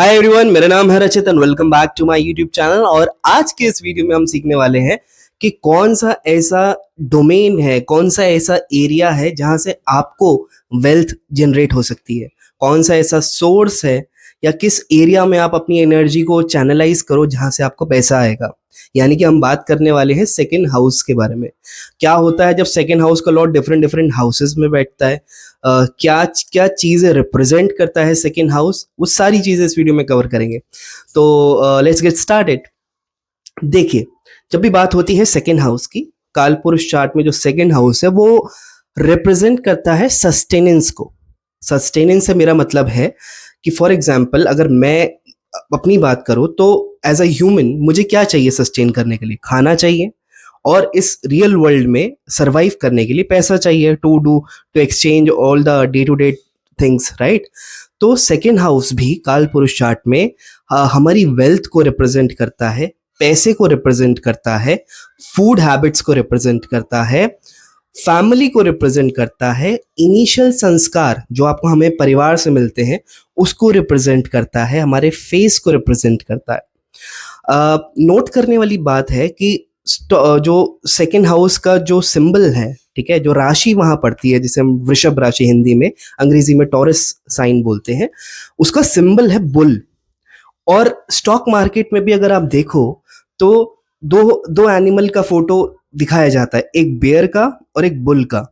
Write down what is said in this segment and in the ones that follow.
Hi everyone, मेरा नाम है Rachit and welcome back to my YouTube channel. और आज के इस वीडियो में हम सीखने वाले हैं कि कौन सा ऐसा डोमेन है, कौन सा ऐसा एरिया है जहां से आपको वेल्थ जनरेट हो सकती है। कौन सा ऐसा सोर्स है या किस एरिया में आप अपनी एनर्जी को चैनलाइज करो जहां से आपको पैसा आएगा। यानी कि हम बात करने वाले हैं सेकंड हाउस के बारे में। क्या होता है जब सेकंड हाउस का लॉर्ड डिफरेंट डिफरेंट हाउसेस में बैठता है, क्या क्या चीजें रिप्रेजेंट करता है सेकंड हाउस, वो सारी चीजें इस वीडियो में कवर करेंगे। तो लेट्स गेट स्टार्टेड। देखिए, जब भी बात होती है सेकंड हाउस की, कालपुरुष चार्ट में जो सेकंड हाउस है वो रिप्रेजेंट करता है सस्टेनेंस को। सस्टेनेंस से मेरा मतलब है कि फॉर एग्जाम्पल अगर मैं अपनी बात करूं तो एज अ ह्यूमन मुझे क्या चाहिए सस्टेन करने के लिए? खाना चाहिए, और इस रियल वर्ल्ड में सरवाइव करने के लिए पैसा चाहिए to exchange all the day to day things, right? तो सेकेंड हाउस भी काल पुरुष चार्ट में हमारी वेल्थ को रिप्रेजेंट करता है, पैसे को रिप्रेजेंट करता है, फूड हैबिट्स को रिप्रेजेंट करता है, फैमिली को रिप्रेजेंट करता है, इनिशियल संस्कार जो आपको हमें परिवार से मिलते हैं उसको रिप्रेजेंट करता है, हमारे फेस को रिप्रेजेंट करता है। नोट करने वाली बात है कि जो सेकेंड हाउस का जो सिंबल है, ठीक है, जो राशि वहां पड़ती है जिसे हम वृषभ राशि हिंदी में, अंग्रेजी में टॉरस साइन बोलते हैं, उसका सिंबल है बुल। और स्टॉक मार्केट में भी अगर आप देखो तो दो दो एनिमल का फोटो दिखाया जाता है, एक बेयर का और एक बुल का।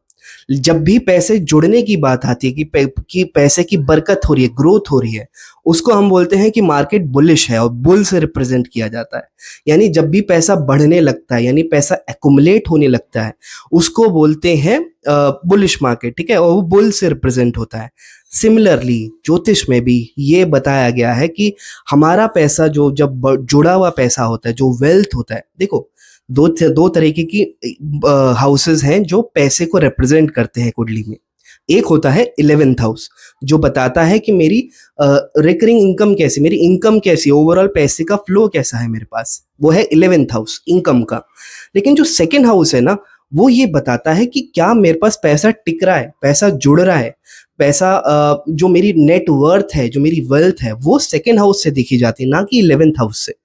जब भी पैसे जुड़ने की बात आती है कि पैसे की बरकत हो रही है, ग्रोथ हो रही है, उसको हम बोलते हैं कि मार्केट बुलिश है और बुल से रिप्रेजेंट किया जाता है। यानी जब भी पैसा बढ़ने लगता है, यानी पैसा एक्युमुलेट होने लगता है, उसको बोलते हैं बुलिश मार्केट, ठीक है, और वो बुल से रिप्रेजेंट होता है। सिमिलरली ज्योतिष में भी ये बताया गया है कि हमारा पैसा जो जब जुड़ा हुआ पैसा होता है, जो वेल्थ होता है, देखो दो तरीके की हाउसेस हैं जो पैसे को रिप्रेजेंट करते हैं कुंडली में। एक होता है 11th हाउस जो बताता है कि मेरी रिकरिंग इनकम कैसी, मेरी इनकम कैसी, ओवरऑल पैसे का फ्लो कैसा है मेरे पास, वो है 11th हाउस इनकम का। लेकिन जो सेकेंड हाउस है ना, वो ये बताता है कि क्या मेरे पास पैसा टिक रहा है, पैसा जुड़ रहा है, पैसा जो मेरी नेट वर्थ है, जो मेरी वेल्थ है, वो सेकेंड हाउस से देखी जाती है, ना कि 11th हाउस से।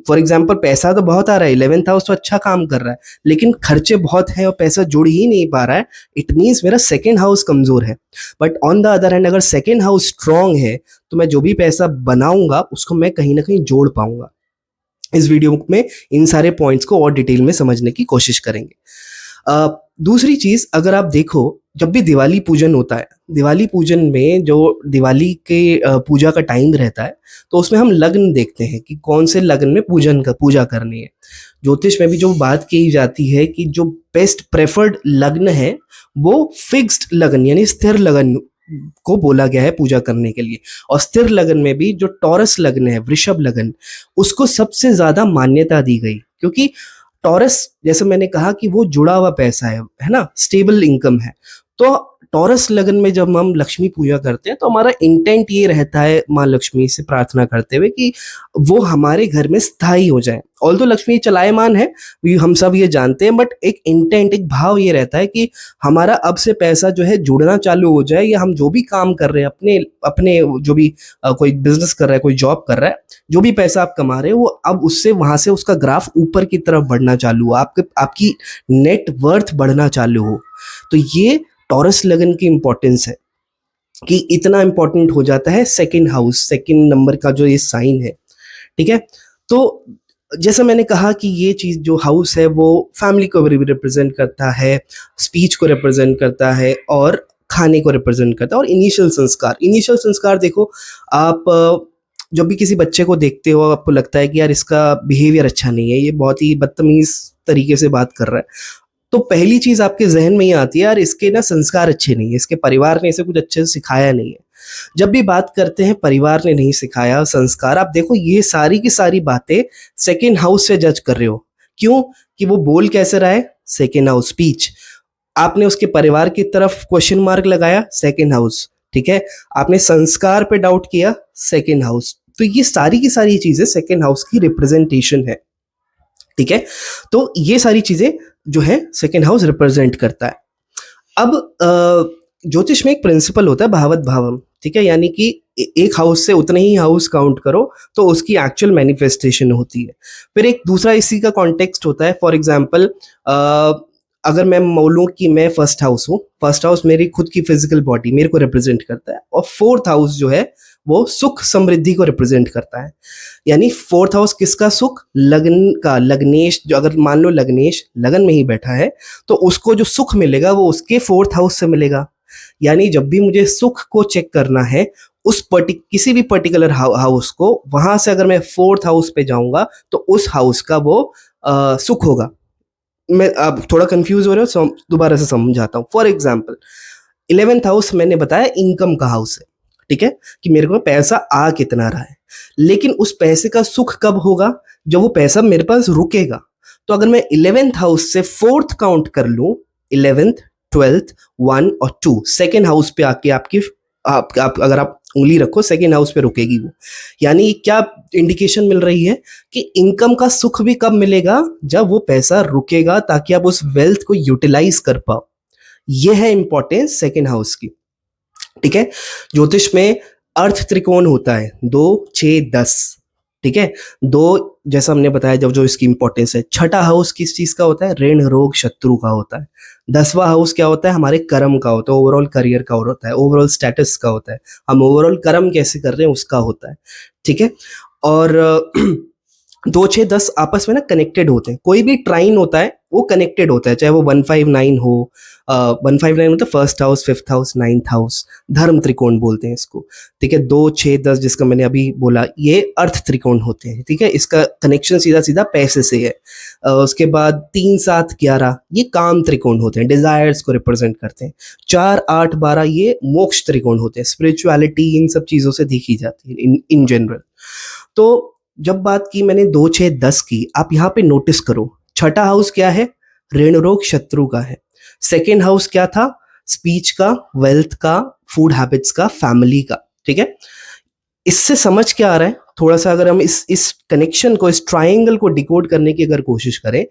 फॉर एग्जाम्पल पैसा तो बहुत आ रहा है, 11th हाउस तो अच्छा काम कर रहा है, लेकिन खर्चे बहुत हैं और पैसा जुड़ ही नहीं पा रहा है, इट मीन्स मेरा सेकेंड हाउस कमजोर है। But on the other hand अगर सेकेंड हाउस स्ट्रांग है तो मैं जो भी पैसा बनाऊंगा उसको मैं कहीं ना कहीं जोड़ पाऊंगा। इस वीडियो में इन सारे पॉइंट्स को और डिटेल में समझने की कोशिश करेंगे। दूसरी चीज, अगर आप देखो, जब भी दिवाली पूजन होता है, दिवाली पूजन में जो दिवाली के पूजा का टाइम रहता है, तो उसमें हम लग्न देखते हैं कि कौन से लग्न में पूजा करनी है। ज्योतिष में भी जो बात की जाती है कि जो बेस्ट प्रेफर्ड लग्न है वो फिक्स्ड लग्न यानी स्थिर लग्न को बोला गया है पूजा करने के लिए। और स्थिर लग्न में भी जो टॉरस लग्न है, वृषभ लग्न, उसको सबसे ज्यादा मान्यता दी गई, क्योंकि टॉरस, जैसे मैंने कहा कि वो जुड़ा हुआ पैसा है ना, स्टेबल इनकम है। तो टॉरस लगन में जब हम लक्ष्मी पूजा करते हैं तो हमारा इंटेंट ये रहता है माँ लक्ष्मी से प्रार्थना करते हुए कि वो हमारे घर में स्थायी हो जाए। ऑल्दो लक्ष्मी चलायमान है, हम सब ये जानते हैं, बट एक इंटेंट, एक भाव ये रहता है कि हमारा अब से पैसा जो है जुड़ना चालू हो जाए, या हम जो भी काम कर रहे हैं, अपने अपने जो भी कोई बिजनेस कर रहा है, कोई जॉब कर रहा है, जो भी पैसा आप कमा रहे हो वो अब उससे वहां से उसका ग्राफ ऊपर की तरफ बढ़ना चालू हो, आपकी नेट वर्थ बढ़ना चालू हो। तो ये टॉरस लगन की इंपॉर्टेंस है कि इतना इंपॉर्टेंट हो जाता है सेकंड हाउस, सेकंड नंबर का जो ये साइन है, ठीक है। तो जैसा मैंने कहा कि ये चीज जो हाउस है वो फैमिली को भी रिप्रेजेंट करता है, स्पीच को रिप्रेजेंट करता है, और खाने को रिप्रेजेंट करता है, और इनिशियल संस्कार देखो आप, जब भी किसी बच्चे को देखते हो आपको लगता है कि यार इसका बिहेवियर अच्छा नहीं है, ये बहुत ही बदतमीज तरीके से बात कर रहा है, तो पहली चीज आपके जहन में ही आती है यार इसके ना संस्कार अच्छे नहीं है, इसके परिवार ने इसे कुछ अच्छे से सिखाया नहीं है। जब भी बात करते हैं परिवार ने नहीं सिखाया संस्कार, आप देखो ये सारी की सारी बातें सेकेंड हाउस से जज कर रहे हो। क्यों? कि वो बोल कैसे रहा है, सेकेंड हाउस स्पीच। आपने उसके परिवार की तरफ क्वेश्चन मार्क लगाया, सेकेंड हाउस, ठीक है। आपने संस्कार पे डाउट किया, सेकेंड हाउस। तो ये सारी की सारी चीजें सेकेंड हाउस की रिप्रेजेंटेशन है, ठीक है। तो ये सारी चीजें जो है सेकेंड हाउस रिप्रेजेंट करता है। अब ज्योतिष में एक प्रिंसिपल होता है भावत भावम, ठीक है, यानी कि एक हाउस से उतने ही हाउस काउंट करो तो उसकी एक्चुअल मैनिफेस्टेशन होती है। फिर एक दूसरा इसी का कॉन्टेक्स्ट होता है, फॉर एग्जाम्पल अगर मैं बोलूँ कि मैं फर्स्ट हाउस हूँ, फर्स्ट हाउस मेरी खुद की फिजिकल बॉडी मेरे को रिप्रेजेंट करता है, और फोर्थ हाउस जो है वो सुख समृद्धि को रिप्रेजेंट करता है। यानी फोर्थ हाउस किसका? सुख, लगन का। लग्नेश, जो अगर मान लो लग्नेश लगन में ही बैठा है तो उसको जो सुख मिलेगा वो उसके फोर्थ हाउस से मिलेगा। यानी जब भी मुझे सुख को चेक करना है उस किसी भी पर्टिकुलर हाउस को, वहां से अगर मैं फोर्थ हाउस पे जाऊंगा तो उस हाउस का वो सुख होगा। मैं अब थोड़ा कंफ्यूज हो रहे हो, दोबारा से समझाता हूँ। फॉर एग्जाम्पल 11th हाउस मैंने बताया इनकम का हाउस है, ठीक है, कि मेरे को पैसा आ कितना रहा है। लेकिन उस पैसे का सुख कब होगा? जब वो पैसा मेरे पास रुकेगा। तो अगर मैं 11th हाउस से फोर्थ काउंट कर लूं, 11th, 12th, 1 और 2 सेकेंड हाउस पे आके आपकी आप अगर आप उंगली रखो सेकेंड हाउस पे रुकेगी वो। यानी क्या इंडिकेशन मिल रही है कि इनकम का सुख भी कब मिलेगा? जब वो पैसा रुकेगा, ताकि आप उस वेल्थ को यूटिलाइज कर पाओ। यह है इंपॉर्टेंस सेकेंड हाउस की, ठीक है। ज्योतिष में अर्थ त्रिकोण होता है 2, 6, 10, ठीक है। दो, जैसा हमने बताया, जब जो इसकी इंपॉर्टेंस है। छठा हाउस किस चीज का होता है? ऋण रोग शत्रु का होता है। 10वां हाउस क्या होता है? हमारे कर्म का होता है, ओवरऑल करियर का होता है, ओवरऑल स्टेटस का होता है, हम ओवरऑल कर्म कैसे कर रहे हैं उसका होता है, ठीक है। और 2, 6, 10 आपस में ना कनेक्टेड होते हैं। कोई भी ट्राइन होता है वो कनेक्टेड होता है, चाहे वो 159 हो। 159 मतलब first house, fifth house, 9th house, धर्म त्रिकोण बोलते हैं इसको, ठीक है। 2, 6, 10 जिसका मैंने अभी बोला, ये अर्थ त्रिकोण होते हैं, ठीक है। इसका कनेक्शन सीधा सीधा पैसे से है। उसके बाद 3, 7, 11 ये काम त्रिकोण होते हैं, डिजायर्स को रिप्रेजेंट करते हैं। 4, 8, 12 ये मोक्ष त्रिकोण होते हैं, स्पिरिचुअलिटी इन सब चीजों से देखी जाती है इन जनरल। तो जब बात की मैंने 2, 6, 10 की, आप यहाँ पे नोटिस करो, छठा हाउस क्या है? ऋण रोग शत्रु का है। सेकेंड हाउस क्या था? स्पीच का, वेल्थ का, फूड हैबिट्स का, फैमिली का, ठीक है। इससे समझ क्या आ रहा है? थोड़ा सा अगर हम इस कनेक्शन को, इस ट्राइंगल को डिकोड करने की अगर कोशिश करें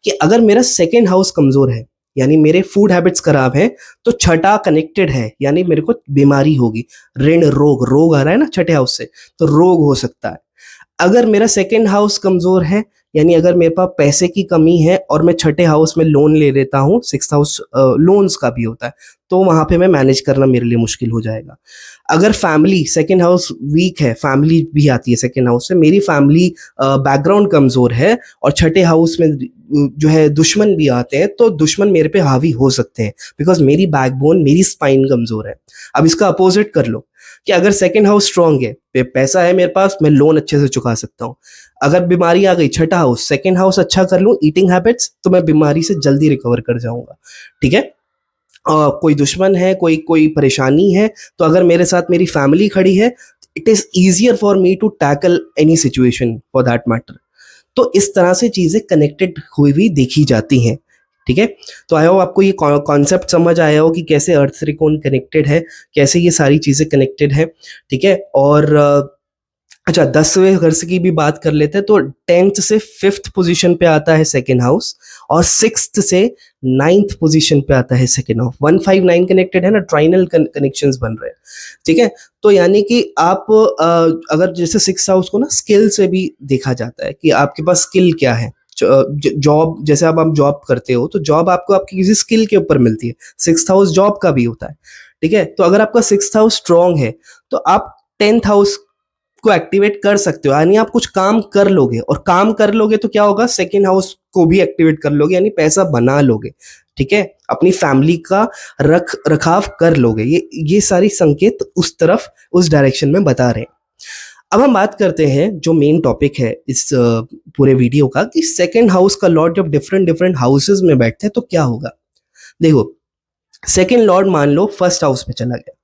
कि अगर मेरा सेकेंड हाउस कमजोर है, यानी मेरे फूड हैबिट्स खराब है, तो छठा कनेक्टेड है, यानी मेरे को बीमारी होगी। ऋण रोग, रोग आ रहा है ना छठे हाउस से, तो रोग हो सकता है। अगर मेरा सेकेंड हाउस कमजोर है, यानी अगर मेरे पास पैसे की कमी है और मैं छठे हाउस में लोन ले लेता हूँ, 6th हाउस लोन्स का भी होता है, तो वहां पे मैं मैनेज करना मेरे लिए मुश्किल हो जाएगा। अगर फैमिली, सेकेंड हाउस वीक है, फैमिली भी आती है सेकेंड हाउस से, मेरी फैमिली बैकग्राउंड कमजोर है और छठे हाउस में जो है दुश्मन भी आते हैं, तो दुश्मन मेरे पे हावी हो सकते हैं, बिकॉज मेरी बैकबोन, मेरी स्पाइन कमजोर है। अब इसका अपोजिट कर लो कि अगर सेकेंड हाउस स्ट्रांग है, पैसा है मेरे पास, मैं लोन अच्छे से चुका सकता हूँ। अगर बीमारी आ गई, छठा हाउस, सेकेंड हाउस अच्छा कर लूँ, ईटिंग हैबिट्स, तो मैं बीमारी से जल्दी रिकवर कर जाऊंगा, ठीक है। कोई दुश्मन है, कोई परेशानी है, तो अगर मेरे साथ मेरी फैमिली खड़ी है, it is easier for me to tackle any situation for that matter. तो इस तरह से चीजें कनेक्टेड हुई हुई देखी जाती हैं, ठीक है। तो आई होप आपको ये कॉन्सेप्ट समझ आया हो कि कैसे अर्थ त्रिकोण कनेक्टेड है, कैसे ये सारी चीजें कनेक्टेड है, ठीक है। और अच्छा, 10वें घर से की भी बात कर लेते हैं, तो 10th से 5th पोजीशन पे आता है सेकेंड हाउस, और 6th से 9th पोजीशन पे आता है सेकेंड हाउस। 159 कनेक्टेड है ना, ट्राइनल कनेक्शंस बन रहे हैं, ठीक है। तो यानी कि आप अगर जैसे 6th हाउस को ना स्किल से भी देखा जाता है कि आपके पास स्किल क्या है। जॉब, जैसे अब आप जॉब करते हो तो जॉब आपको आपकी किसी स्किल के ऊपर मिलती है, 6th हाउस जॉब का भी होता है, ठीक है। तो अगर आपका 6th हाउस स्ट्रांग है तो आप 10th हाउस को एक्टिवेट कर सकते हो, यानी आप कुछ काम कर लोगे, और काम कर लोगे तो क्या होगा, सेकेंड हाउस को भी एक्टिवेट कर लोगे, यानी पैसा बना लोगे, ठीक है। अपनी फैमिली का रखाव कर लोगे। ये सारी संकेत उस तरफ, उस डायरेक्शन में बता रहे हैं। अब हम बात करते हैं जो मेन टॉपिक है इस पूरे वीडियो का, कि सेकेंड हाउस का लॉर्ड जब डिफरेंट डिफरेंट हाउसेज में बैठते हैं तो क्या होगा। देखो, सेकेंड लॉर्ड मान लो फर्स्ट हाउस में चला गया,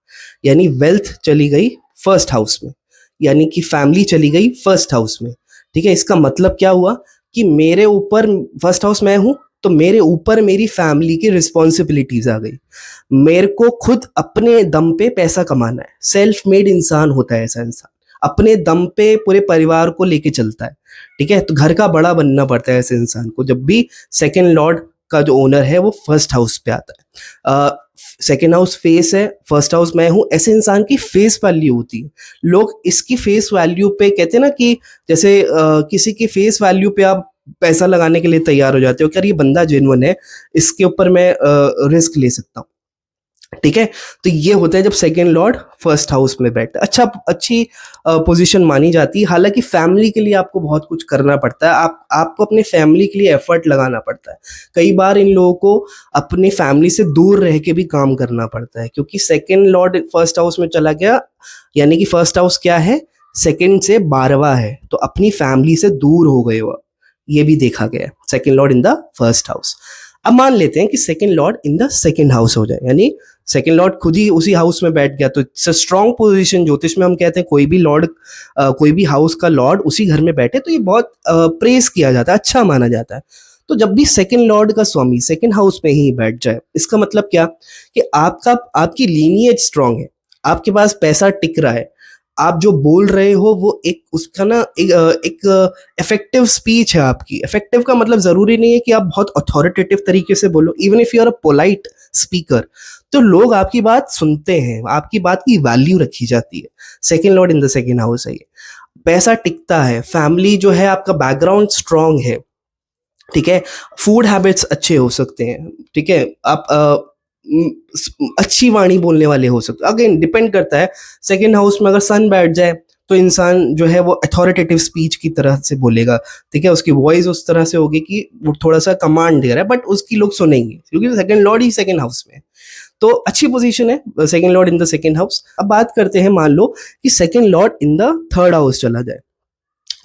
यानी वेल्थ चली गई फर्स्ट हाउस में, यानी कि फैमिली चली गई फर्स्ट हाउस में, ठीक है। इसका मतलब क्या हुआ कि मेरे ऊपर, फर्स्ट हाउस मैं हूं, तो मेरे ऊपर मेरी फैमिली की रिस्पॉन्सिबिलिटीज आ गई। मेरे को खुद अपने दम पे पैसा कमाना है, सेल्फ मेड इंसान होता है ऐसा इंसान, अपने दम पे पूरे परिवार को लेके चलता है, ठीक है। तो घर का बड़ा बनना पड़ता है ऐसे इंसान को, जब भी सेकेंड लॉर्ड का जो ओनर है वो फर्स्ट हाउस पे आता है। सेकेंड हाउस फेस है, फर्स्ट हाउस मैं हूं, ऐसे इंसान की फेस वैल्यू होती है। लोग इसकी फेस वैल्यू पे कहते हैं ना कि जैसे किसी की फेस वैल्यू पे आप पैसा लगाने के लिए तैयार हो जाते हो कि यार ये बंदा जेन्युइन है, इसके ऊपर मैं रिस्क ले सकता हूँ। ठीक है, तो ये होता है जब सेकेंड लॉर्ड फर्स्ट हाउस में बैठता है। अच्छी पोजीशन मानी जाती है। हालांकि फैमिली के लिए आपको बहुत कुछ करना पड़ता है, आपको अपने फैमिली के लिए एफर्ट लगाना पड़ता है। कई बार इन लोगों को अपने फैमिली से दूर रह के भी काम करना पड़ता है, क्योंकि सेकेंड लॉर्ड फर्स्ट हाउस में चला गया, यानी कि फर्स्ट हाउस क्या है, सेकेंड से 12वां है, तो अपनी फैमिली से दूर हो गए वो, ये भी देखा गया है second lord in the first house. अब मान लेते हैं कि second lord in the second house हो जाए, यानी सेकेंड लॉर्ड खुद ही उसी हाउस में बैठ गया, तो इट्स अ स्ट्रॉन्ग पोजीशन। ज्योतिष में हम कहते हैं कोई भी लॉर्ड, कोई भी हाउस का लॉर्ड उसी घर में बैठे तो ये बहुत प्रेस किया जाता है, अच्छा माना जाता है। तो जब भी सेकेंड लॉर्ड का स्वामी सेकेंड हाउस में ही बैठ जाए, इसका मतलब क्या कि आपकी लीनिएज स्ट्रांग है, आपके पास पैसा टिक रहा है, आप जो बोल रहे हो वो एक उसका ना एक इफेक्टिव स्पीच है आपकी। इफेक्टिव का मतलब जरूरी नहीं है कि आप बहुत अथॉरिटेटिव तरीके से बोलो, even if you are a polite speaker, तो लोग आपकी बात सुनते हैं, आपकी बात की वैल्यू रखी जाती है। Second lord in the second house है ये। पैसा टिकता है, फैमिली जो है, आपका बैकग्राउंड स्ट्रांग है, ठीक है, फूड हैबिट्स अच्छे हो सकते हैं, ठीक है, आप अच्छी वाणी बोलने वाले हो सकते। अगेन डिपेंड करता है, सेकेंड हाउस में अगर सन बैठ जाए तो इंसान जो है वो अथॉरिटेटिव स्पीच की तरह से बोलेगा, ठीक है, उसकी वॉइस उस तरह से होगी कि वो थोड़ा सा कमांड दे रहा है, बट उसकी लोग सुनेंगे क्योंकि सेकेंड लॉर्ड ही सेकेंड हाउस में है। तो अच्छी पोजीशन है second lord in the second house. अब बात करते हैं, मान लो कि second lord in the third house चला जाए।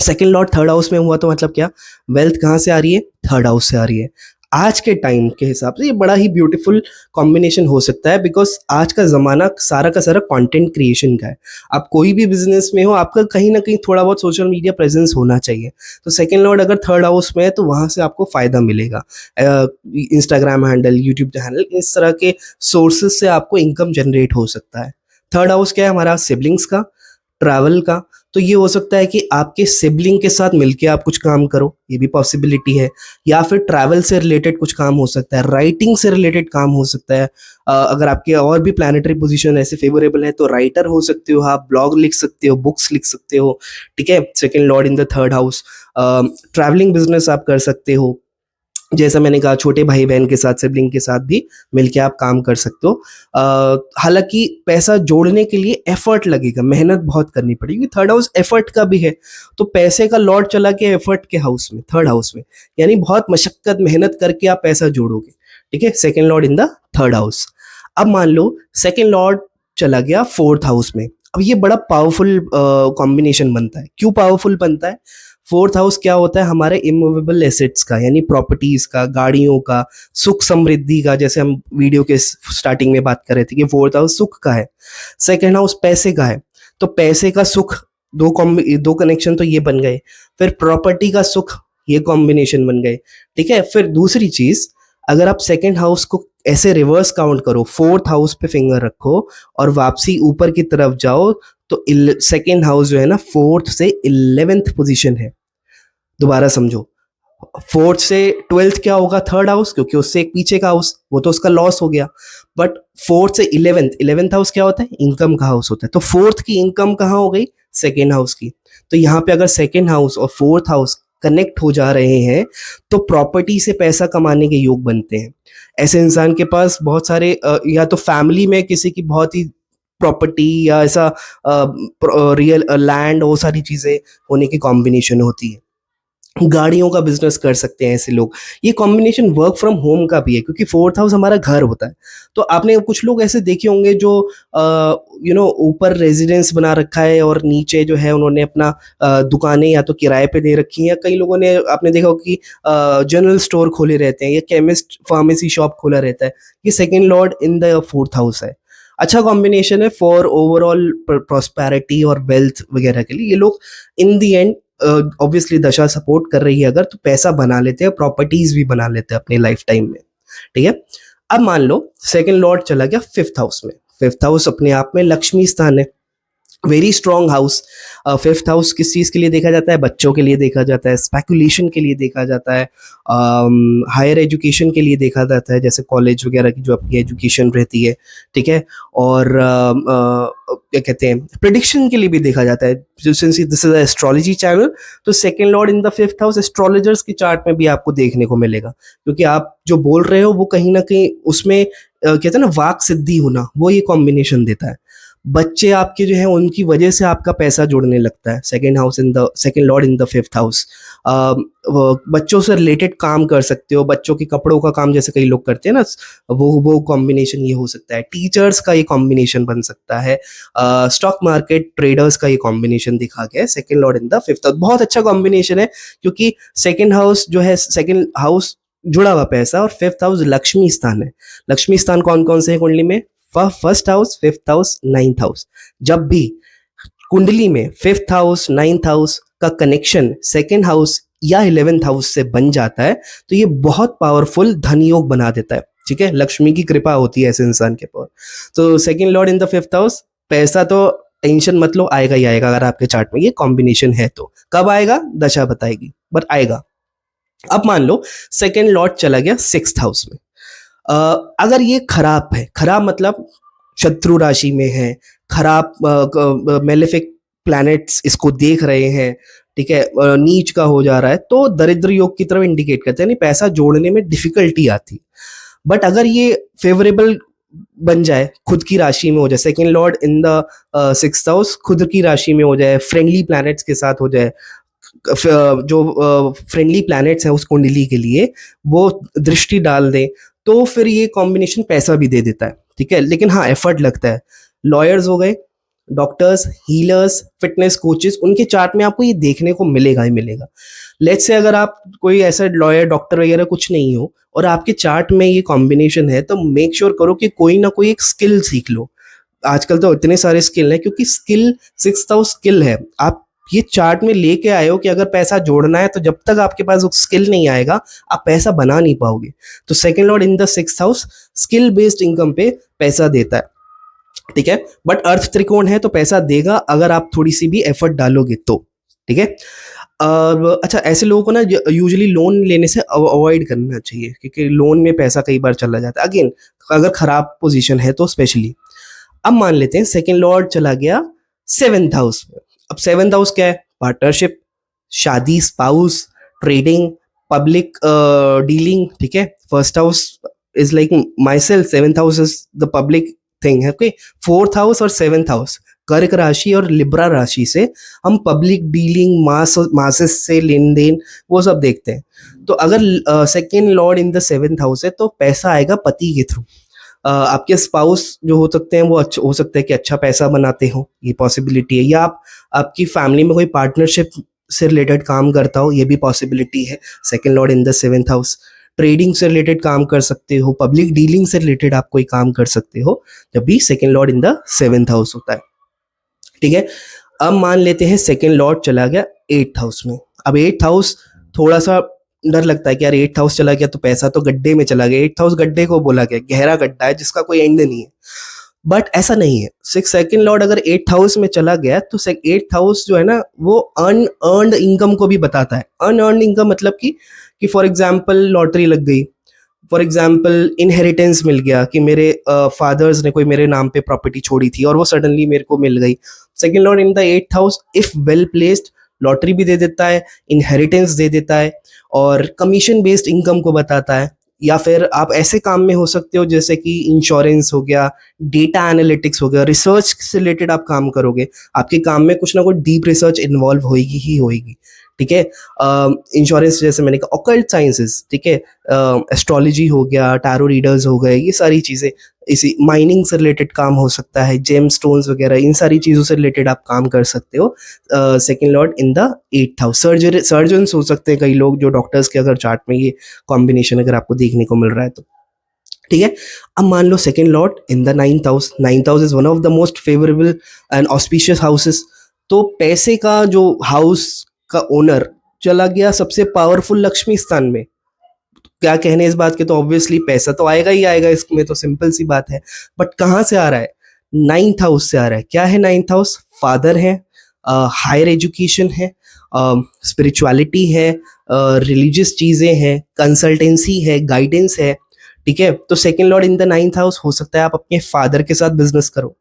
सेकेंड लॉर्ड थर्ड हाउस में हुआ तो मतलब क्या, वेल्थ कहाँ से आ रही है, थर्ड हाउस से आ रही है। आज के टाइम के हिसाब से ये बड़ा ही ब्यूटीफुल कॉम्बिनेशन हो सकता है, बिकॉज आज का जमाना सारा का सारा कंटेंट क्रिएशन का है। आप कोई भी बिजनेस में हो, आपका कहीं ना कहीं थोड़ा बहुत सोशल मीडिया प्रेजेंस होना चाहिए। तो सेकेंड लॉर्ड अगर थर्ड हाउस में है तो वहां से आपको फायदा मिलेगा। इंस्टाग्राम हैंडल, यूट्यूब चैनल, इस तरह के सोर्सेज से आपको इनकम जनरेट हो सकता है। थर्ड हाउस क्या है हमारा, सिबलिंग्स का, ट्रैवल का। तो ये हो सकता है कि आपके सिबलिंग के साथ मिलके आप कुछ काम करो, ये भी पॉसिबिलिटी है। या फिर ट्रैवल से रिलेटेड कुछ काम हो सकता है, राइटिंग से रिलेटेड काम हो सकता है। अगर आपके और भी प्लानिटरी पोजीशन ऐसे फेवरेबल है तो राइटर हो सकते हो, आप ब्लॉग लिख सकते हो, बुक्स लिख सकते हो, ठीक है, second lord in the third house. Travelling business आप कर सकते हो, जैसा मैंने कहा, छोटे भाई बहन के साथ, सिबलिंग के साथ भी मिलके आप काम कर सकते हो। हालांकि पैसा जोड़ने के लिए एफर्ट लगेगा, मेहनत बहुत करनी पड़ेगी। थर्ड हाउस एफर्ट का भी है, तो पैसे का लॉर्ड चला के एफर्ट के हाउस में, थर्ड हाउस में, यानी बहुत मशक्कत मेहनत करके आप पैसा जोड़ोगे, ठीक है, second lord in the third house. अब मान लो सेकेंड लॉर्ड चला गया फोर्थ हाउस में। अब ये बड़ा पावरफुल कॉम्बिनेशन बनता है। क्यों पावरफुल बनता है? फोर्थ हाउस क्या होता है, हमारे इमूवेबल एसेट्स का, यानी प्रॉपर्टीज का, गाड़ियों का, सुख समृद्धि का। जैसे हम वीडियो के स्टार्टिंग में बात कर रहे थे कि फोर्थ हाउस सुख का है, सेकेंड हाउस पैसे का है, तो पैसे का सुख, दो कनेक्शन तो ये बन गए। फिर प्रॉपर्टी का सुख, ये कॉम्बिनेशन बन गए, ठीक है। फिर दूसरी चीज, अगर आप सेकेंड हाउस को ऐसे रिवर्स काउंट करो, फोर्थ हाउस पे फिंगर रखो और वापसी ऊपर की तरफ जाओ, तो सेकेंड हाउस जो है ना, फोर्थ से 11th पोजीशन है। दोबारा समझो, फोर्थ से 12th क्या होगा, थर्ड हाउस, क्योंकि उससे एक पीछे का हाउस, वो तो उसका लॉस हो गया। बट फोर्थ से 11th हाउस क्या होता है, इनकम का हाउस होता है। तो फोर्थ की इनकम कहाँ हो गई, सेकेंड हाउस की। तो यहाँ पे अगर सेकेंड हाउस और फोर्थ हाउस कनेक्ट हो जा रहे हैं तो प्रॉपर्टी से पैसा कमाने के योग बनते हैं। ऐसे इंसान के पास बहुत सारे या तो फैमिली में किसी की बहुत ही प्रॉपर्टी या ऐसा रियल लैंड, वो सारी चीजें होने की कॉम्बिनेशन होती है। गाड़ियों का बिजनेस कर सकते हैं ऐसे लोग। ये कॉम्बिनेशन वर्क फ्रॉम होम का भी है, क्योंकि फोर्थ हाउस हमारा घर होता है। तो आपने कुछ लोग ऐसे देखे होंगे जो ऊपर रेजिडेंस बना रखा है और नीचे जो है उन्होंने अपना दुकानें या तो किराए पे दे रखी हैं, या कई लोगों ने, आपने देखा होगा कि जनरल स्टोर खोले रहते हैं या केमिस्ट फार्मेसी शॉप खोला रहता है। ये second lord in the fourth house है। अच्छा कॉम्बिनेशन है फॉर ओवरऑल प्रॉस्पेरिटी और वेल्थ वगैरह के लिए। ये लोग इन दी एंड, ऑब्वियसली दशा सपोर्ट कर रही है अगर, तो पैसा बना लेते हैं, प्रॉपर्टीज भी बना लेते हैं अपने लाइफ टाइम में, ठीक है। अब मान लो सेकेंड लॉर्ड चला गया फिफ्थ हाउस में। फिफ्थ हाउस अपने आप में लक्ष्मी स्थान है, very strong house. Fifth house किस चीज़ के लिए देखा जाता है? बच्चों के लिए देखा जाता है, स्पेकुलेशन के लिए देखा जाता है, हायर एजुकेशन के लिए देखा जाता है, जैसे कॉलेज वगैरह की जो आपकी एजुकेशन रहती है, ठीक है। और क्या कहते हैं, प्रिडिक्शन के लिए भी देखा जाता है। Since this is astrology channel, तो second lord in the fifth house astrologers की चार्ट में भी आपको देखने को मिलेगा, क्योंकि आप जो बोल रहे हो वो कहीं ना कहीं उसमें कहते हैं ना वाक सिद्धि होना, वो ये कॉम्बिनेशन देता है। बच्चे आपके जो है उनकी वजह से आपका पैसा जुड़ने लगता है। Second house in the second lord in the fifth house. बच्चों से रिलेटेड काम कर सकते हो, बच्चों के कपड़ों का काम जैसे कई लोग करते हैं ना, वो कॉम्बिनेशन ये हो सकता है। टीचर्स का ये कॉम्बिनेशन बन सकता है। स्टॉक मार्केट ट्रेडर्स का ये कॉम्बिनेशन दिखा गया है second lord in the fifth house. बहुत अच्छा कॉम्बिनेशन है, क्योंकि सेकेंड हाउस जो है, सेकेंड हाउस जुड़ा हुआ पैसा, और फिफ्थ हाउस लक्ष्मी स्थान है। लक्ष्मी स्थान कौन कौन से हैं कुंडली में? First house, fifth house, ninth house. जब भी कुंडली में फिफ्थ हाउस, नाइन्थ हाउस का कनेक्शन सेकेंड हाउस या 11th हाउस से बन जाता है, तो ये बहुत पावरफुल धन योग बना देता है, ठीक है। लक्ष्मी की कृपा होती है ऐसे इंसान के ऊपर। तो second lord in the fifth house, पैसा तो टेंशन मत लो, आएगा ही आएगा। अगर आपके चार्ट में ये कॉम्बिनेशन है तो कब आएगा दशा बताएगी, बट आएगा। अब मान लो सेकेंड लॉर्ड चला गया सिक्स्थ हाउस में। अगर ये खराब है, खराब मतलब शत्रु राशि में है, खराब मेलेफिक प्लैनेट्स इसको देख रहे हैं, ठीक है, नीच का हो जा रहा है, तो दरिद्र योग की तरफ इंडिकेट करते हैं, नहीं पैसा जोड़ने में डिफिकल्टी आती है। बट अगर ये फेवरेबल बन जाए, खुद की राशि में हो जाए, second lord in the sixth house खुद की राशि में हो जाए, फ्रेंडली प्लैनेट्स के साथ हो जाए, जो फ्रेंडली प्लैनेट्स हैं उस कुंडली के लिए वो दृष्टि डाल दें, तो फिर ये कॉम्बिनेशन पैसा भी दे देता है, ठीक है। लेकिन हाँ, एफर्ट लगता है। लॉयर्स हो गए, डॉक्टर्स, हीलर्स, फिटनेस कोचेस, उनके चार्ट में आपको ये देखने को मिलेगा ही मिलेगा। लेट्स से अगर आप कोई ऐसा लॉयर, डॉक्टर वगैरह कुछ नहीं हो और आपके चार्ट में ये कॉम्बिनेशन है, तो मेक श्योर करो कि कोई ना कोई एक स्किल सीख लो। आजकल तो इतने सारे स्किल हैं, क्योंकि स्किल सिक्स्थ हाउस स्किल है। आप ये चार्ट में लेके आए हो कि अगर पैसा जोड़ना है, तो जब तक आपके पास वो स्किल नहीं आएगा आप पैसा बना नहीं पाओगे। तो second lord in the sixth house skill based income पे पैसा देता है, ठीक है। बट अर्थ त्रिकोण है तो पैसा देगा अगर आप थोड़ी सी भी एफर्ट डालोगे तो, ठीक है। अच्छा, ऐसे लोगों को ना यूजुअली लोन लेने से अवॉइड करना चाहिए, क्योंकि लोन में पैसा कई बार चला जाता है, अगेन अगर खराब पोजीशन है तो स्पेशली। अब मान लेते हैं सेकेंड लॉर्ड चला गया सेवेंथ हाउस में। अब सेवेंथ हाउस क्या है? पार्टनरशिप, शादी, स्पाउस, ट्रेडिंग, पब्लिक डीलिंग, ठीक है। First house is like my self, seventh house is the public thing है, ओके। फोर्थ हाउस और सेवेंथ हाउस, कर्क राशि और लिब्रा राशि से हम पब्लिक डीलिंग, मासेस से लेन देन, वो सब देखते हैं। तो अगर second lord in the seventh house है, तो पैसा आएगा पति के थ्रू। आपके स्पाउस जो हो सकते हैं वो अच्छा हो सकता है कि अच्छा पैसा बनाते हो, ये पॉसिबिलिटी है। या आपकी फैमिली में कोई पार्टनरशिप से रिलेटेड काम करता हो, ये भी पॉसिबिलिटी है। Second lord in the seventh house, trading से रिलेटेड काम कर सकते हो, पब्लिक डीलिंग से रिलेटेड आप कोई काम कर सकते हो, जब भी second lord in the seventh house होता है, ठीक है। अब मान लेते हैं सेकेंड लॉर्ड चला गया एट्थ हाउस में। अब एट्थ हाउस थोड़ा सा डर लगता है कि यार एट्थ हाउस चला गया तो पैसा तो गड्ढे में चला गया। एट्थ हाउस गड्ढे को बोला गया, गहरा गड्ढा है जिसका कोई एंड नहीं है, बट ऐसा नहीं है। सेकेंड लॉर्ड अगर एट्थ हाउस में चला गया तो एट्थ हाउस जो है ना, वो अनअर्न्ड इनकम को भी बताता है। अनअर्न्ड इनकम मतलब कि फॉर एग्जाम्पल लॉटरी लग गई, फॉर एग्जाम्पल इनहेरिटेंस मिल गया, कि मेरे फादर्स ने कोई मेरे नाम पे प्रॉपर्टी छोड़ी थी और वो सडनली मेरे को मिल गई। Second lord in the eighth house if well placed lottery भी दे देता है, इनहेरिटेंस दे देता है, और कमीशन बेस्ड इनकम को बताता है। या फिर आप ऐसे काम में हो सकते हो जैसे कि इंश्योरेंस हो गया, डेटा एनालिटिक्स हो गया, रिसर्च से रिलेटेड आप काम करोगे, आपके काम में कुछ ना कुछ डीप रिसर्च इन्वॉल्व होगी ही होगी, ठीक है। इंश्योरेंस जैसे मैंने कहा, ऑकल्ट साइंसेस, ठीक है, एस्ट्रोलॉजी हो गया, टैरो रीडर्स हो गए, ये सारी चीज़ें। इसी माइनिंग से रिलेटेड काम हो सकता है, जेम स्टोन्स वगैरह, इन सारी चीज़ों से रिलेटेड आप काम कर सकते हो। Second lord in the eighth house. Surgeons हो सकते हैं कई लोग, जो डॉक्टर्स के अगर चार्ट में ये कॉम्बिनेशन अगर आपको देखने को मिल रहा है तो, ठीक है। अब मान लो second lord in the ninth house. Ninth house is one of the most favourable and auspicious houses. तो पैसे का जो हाउस का ओनर चला गया सबसे पावरफुल लक्ष्मी स्थान में, क्या कहने इस बात के, तो ऑब्वियसली पैसा तो आएगा ही आएगा, इसमें तो सिंपल सी बात है। बट कहाँ से आ रहा है? नाइन्थ हाउस से आ रहा है। क्या है नाइन्थ हाउस? फादर है, हायर एजुकेशन है, स्पिरिचुअलिटी है, रिलीजियस चीज़ें हैं, कंसल्टेंसी है, गाइडेंस है। ठीक है, तो second Lord in the ninth house, हो सकता है आप अपने फादर के साथ बिजनेस करो,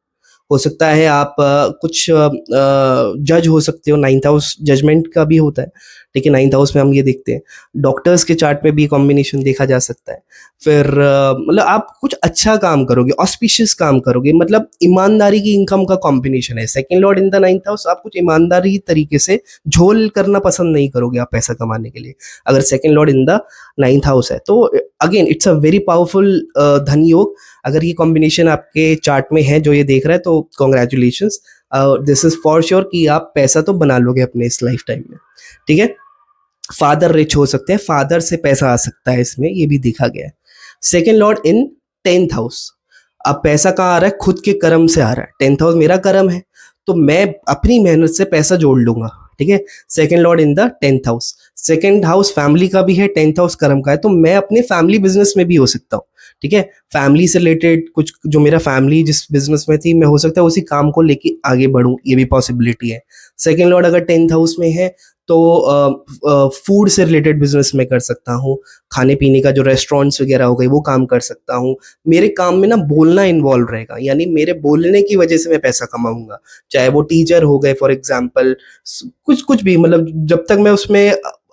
हो सकता है आप कुछ जज हो सकते हो, नाइन्थ हाउस जजमेंट का भी होता है। ठीक है, नाइन्थ हाउस में हम ये देखते हैं, डॉक्टर्स के चार्ट में भी कॉम्बिनेशन देखा जा सकता है। फिर मतलब आप कुछ अच्छा काम करोगे, ऑस्पिशियस काम करोगे, मतलब ईमानदारी की इनकम का कॉम्बिनेशन है। Second Lord in the ninth house, आप कुछ ईमानदारी तरीके से झोल करना पसंद नहीं करोगे आप पैसा कमाने के लिए, अगर second Lord in the ninth house है तो। Again it's a very powerful धन योग। अगर ये कॉम्बिनेशन आपके चार्ट में है जो ये देख रहा है तो congratulations, this is for sure कि आप पैसा तो बना लोगे अपने इस लाइफ टाइम में। ठीक है, फादर रिच हो सकते हैं, फादर से पैसा आ सकता है, इसमें ये भी देखा गया है। Second lord in tenth house, अब पैसा कहाँ आ रहा है, खुद के कर्म से आ रहा है। टेंथ हाउस मेरा कर्म है तो मैं अपनी मेहनत से पैसा जोड़ लूंगा। ठीक है, second lord in the tenth house, second house family का भी है, टेंथ हाउस कर्म का है, तो मैं अपने फैमिली बिजनेस में भी हो सकता हूँ। ठीक है, फैमिली से रिलेटेड कुछ, जो मेरा फैमिली जिस बिजनेस में थी, मैं हो सकता है उसी काम को लेके आगे बढ़ूं, ये भी पॉसिबिलिटी है। सेकेंड लॉर्ड अगर टेंथ हाउस में है तो फूड से रिलेटेड बिजनेस में कर सकता हूँ, खाने पीने का जो रेस्टोरेंट्स वगैरह हो गए वो काम कर सकता हूँ। मेरे काम में ना बोलना इन्वॉल्व रहेगा, यानी मेरे बोलने की वजह से मैं पैसा कमाऊंगा, चाहे वो टीचर हो गए फॉर एग्जाम्पल, कुछ कुछ भी, मतलब जब तक मैं उसमें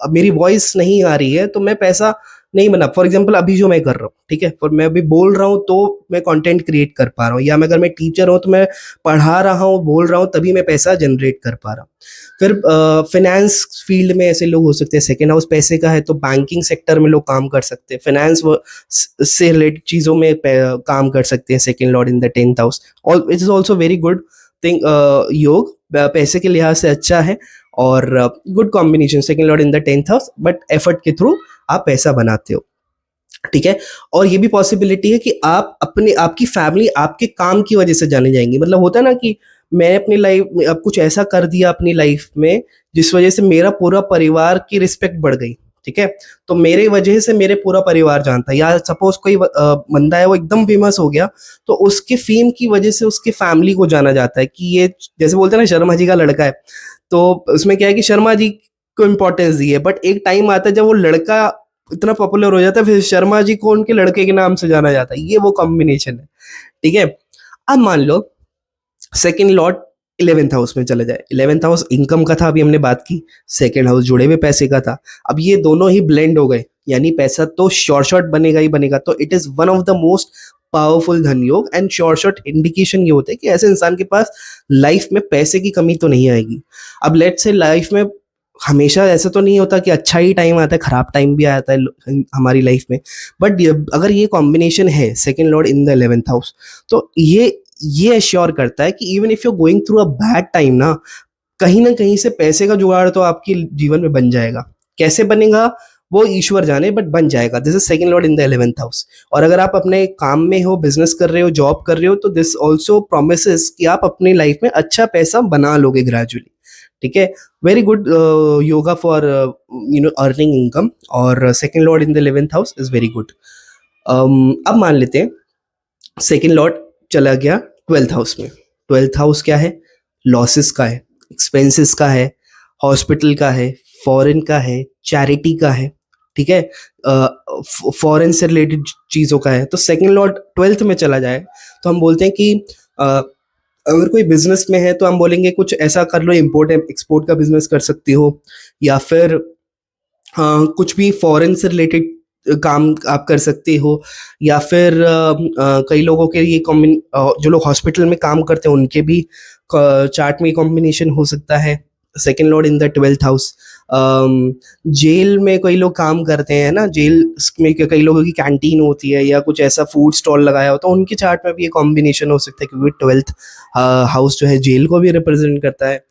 मेरी वॉइस नहीं आ रही है तो मैं पैसा नहीं बना। फॉर एग्जाम्पल अभी जो मैं कर रहा हूँ, ठीक है, पर मैं अभी बोल रहा हूँ तो मैं कंटेंट क्रिएट कर पा रहा हूँ, या मैं अगर मैं टीचर हूँ तो मैं पढ़ा रहा हूँ, बोल रहा हूँ, तभी मैं पैसा जनरेट कर पा रहा हूँ। फिर फाइनेंस फील्ड में ऐसे लोग हो सकते हैं, सेकेंड हाउस पैसे का है तो बैंकिंग सेक्टर में लोग काम कर सकते हैं, फाइनेंस से रिलेटेड चीज़ों में काम कर सकते हैं second lord in the tenth house. और it is also very good thing, योग पैसे के लिहाज से अच्छा है, और good combination second lord in the tenth house, but effort के थ्रू आप पैसा बनाते हो। ठीक है, और ये भी पॉसिबिलिटी है कि आप अपने, आपकी फैमिली आपके काम की वजह से जाने जाएंगी। मतलब होता है ना कि मैं अपनी लाइफ में अब कुछ ऐसा कर दिया अपनी लाइफ में जिस वजह से मेरा पूरा परिवार की रिस्पेक्ट बढ़ गई। ठीक है, तो मेरे वजह से मेरे पूरा परिवार जानता है, या सपोज कोई बंदा है वो एकदम फेमस हो गया तो उसके फेम की वजह से उसके फैमिली को जाना जाता है कि ये, जैसे बोलते हैं ना शर्मा जी का लड़का है, तो उसमें क्या है कि शर्मा जी को इम्पोर्टेंस दी है, बट एक टाइम आता है जब वो लड़का इतना पॉपुलर हो जाता है, फिर शर्मा जी को उनके लड़के के नाम से जाना जाता है, ये वो कॉम्बिनेशन है। ठीक है, अब मान लो सेकेंड लॉर्ड इलेवेंथ हाउस में चले जाए, इलेवेंथ हाउस इनकम का था, अभी हमने बात की, सेकेंड हाउस जुड़े हुए पैसे का था, अब ये दोनों ही ब्लेंड हो गए, यानी पैसा तो शॉर्ट शॉर्ट बनेगा ही बनेगा। तो it is one of the most powerful धन योग, एंड शॉर्ट शॉर्ट इंडिकेशन ये होता है कि ऐसे इंसान के पास लाइफ में पैसे की कमी तो नहीं आएगी। अब लेट्स से लाइफ में हमेशा ऐसा तो नहीं होता कि अच्छा ही टाइम आता है, खराब टाइम भी आता है हमारी लाइफ में, बट अगर ये कॉम्बिनेशन है second lord in the 11th house, तो ये एश्योर करता है कि even if you going through a bad time ना कहीं से पैसे का जुगाड़ तो आपके जीवन में बन जाएगा। कैसे बनेगा वो ईश्वर जाने, बट बन जाएगा। This is second lord in the 11th house. और अगर आप अपने काम में हो, बिजनेस कर रहे हो, जॉब कर रहे हो, तो दिस ऑल्सो प्रोमिसेस कि आप अपनी लाइफ में अच्छा पैसा बना लोगे ग्रेजुअली। ठीक है, very good yoga for earning income, और second lord in the 11th house is very good. अब मान लेते हैं सेकेंड लॉर्ड चला गया 12th हाउस में। 12th हाउस क्या है, लॉसेस का है, एक्सपेंसेस का है, हॉस्पिटल का है, फॉरेन का है, चैरिटी का है। ठीक है, फॉरेन से रिलेटेड चीज़ों का है। तो सेकेंड लॉर्ड 12th में चला जाए तो हम बोलते हैं कि अगर कोई बिजनेस में है तो हम बोलेंगे कुछ ऐसा कर लो, इम्पोर्ट एक्सपोर्ट का बिजनेस कर सकते हो, या फिर कुछ भी फॉरेन से रिलेटेड काम आप कर सकते हो, या फिर कई लोगों के लिए जो लोग हॉस्पिटल में काम करते हैं उनके भी चार्ट में कॉम्बिनेशन हो सकता है second lord in the 12th house. जेल में कई लोग काम करते हैं ना, जेल में कई लोगों की कैंटीन होती है या कुछ ऐसा फूड स्टॉल लगाया होता है, उनके चार्ट में भी ये कॉम्बिनेशन हो सकता है, क्योंकि 12th हाउस जो है जेल को भी रिप्रेजेंट करता है।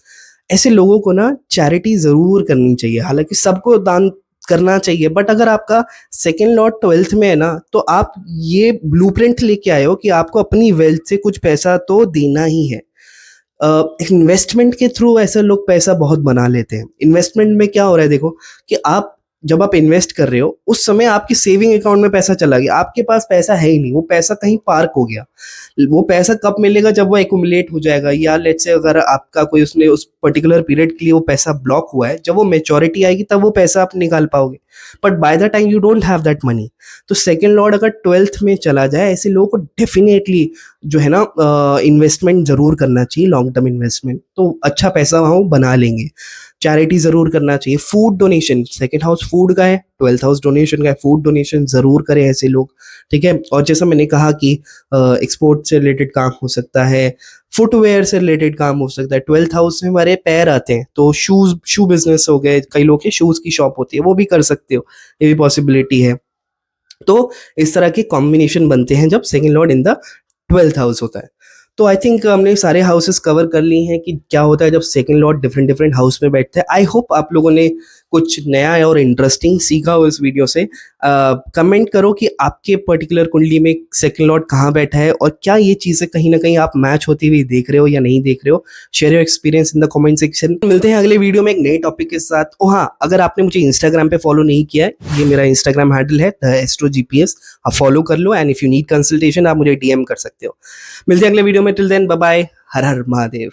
ऐसे लोगों को ना चैरिटी ज़रूर करनी चाहिए, हालांकि सबको दान करना चाहिए, बट अगर आपका सेकेंड लॉर्ड 12th में है ना, तो आप ये ब्लूप्रिंट लेके आए हो कि आपको अपनी वेल्थ से कुछ पैसा तो देना ही है। इन्वेस्टमेंट के थ्रू ऐसे लोग पैसा बहुत बना लेते हैं। इन्वेस्टमेंट में क्या हो रहा है देखो, कि आप जब आप इन्वेस्ट कर रहे हो उस समय आपकी सेविंग अकाउंट में पैसा चला गया, आपके पास पैसा है ही नहीं, वो पैसा कहीं पार्क हो गया। वो पैसा कब मिलेगा? जब वो एक्यूमुलेट हो जाएगा, या लेट्स से अगर आपका कोई उसने उस पर्टिकुलर पीरियड के लिए वो पैसा ब्लॉक हुआ है, जब वो मैच्योरिटी आएगी तब वो पैसा आप निकाल पाओगे, but by the time you don't have that money. तो सेकेंड लॉर्ड अगर 12th में चला जाए, ऐसे लोगों को डेफिनेटली जो है ना इन्वेस्टमेंट जरूर करना चाहिए, लॉन्ग टर्म इन्वेस्टमेंट, तो अच्छा पैसा वहाँ वो बना लेंगे। चैरिटी जरूर करना चाहिए, food donation, second house food का है, 12th हाउस डोनेशन का है, फूड डोनेशन जरूर करें ऐसे लोग, ठीक है। और जैसा मैंने कहा कि एक्सपोर्ट से रिलेटेड काम हो सकता है, फुटवेयर से रिलेटेड काम हो सकता है, 12th हाउस में हमारे पैर आते हैं, तो शू बिजनेस हो गए, कई लोग के शूज की शॉप होती है, वो भी कर सकते हो, ये भी पॉसिबिलिटी है। तो इस तरह के कॉम्बिनेशन बनते हैं जब second lord in the 12th house होता है। तो आई थिंक हमने सारे हाउसेस कवर कर लिए हैं कि क्या होता है जब second Lord different different house में बैठते हैं। आई होप आप लोगों ने कुछ नया और इंटरेस्टिंग सीखा हो इस वीडियो से। कमेंट करो कि आपके पर्टिकुलर कुंडली में सेकंड लॉर्ड कहाँ बैठा है, और क्या ये चीज़ें कहीं ना कहीं आप मैच होती हुई देख रहे हो या नहीं देख रहे हो। Share your experience in the comment section. मिलते हैं अगले वीडियो में एक नए टॉपिक के साथ। ओ हाँ, अगर आपने मुझे इंस्टाग्राम पे फॉलो नहीं किया है, ये मेरा इंस्टाग्राम हैंडल है द एस्ट्रो जीपीएस, आप फॉलो कर लो, and if you need consultation आप मुझे डीएम कर सकते हो। मिलते हैं अगले वीडियो में, टिल देन बाय बाय, हर हर महादेव।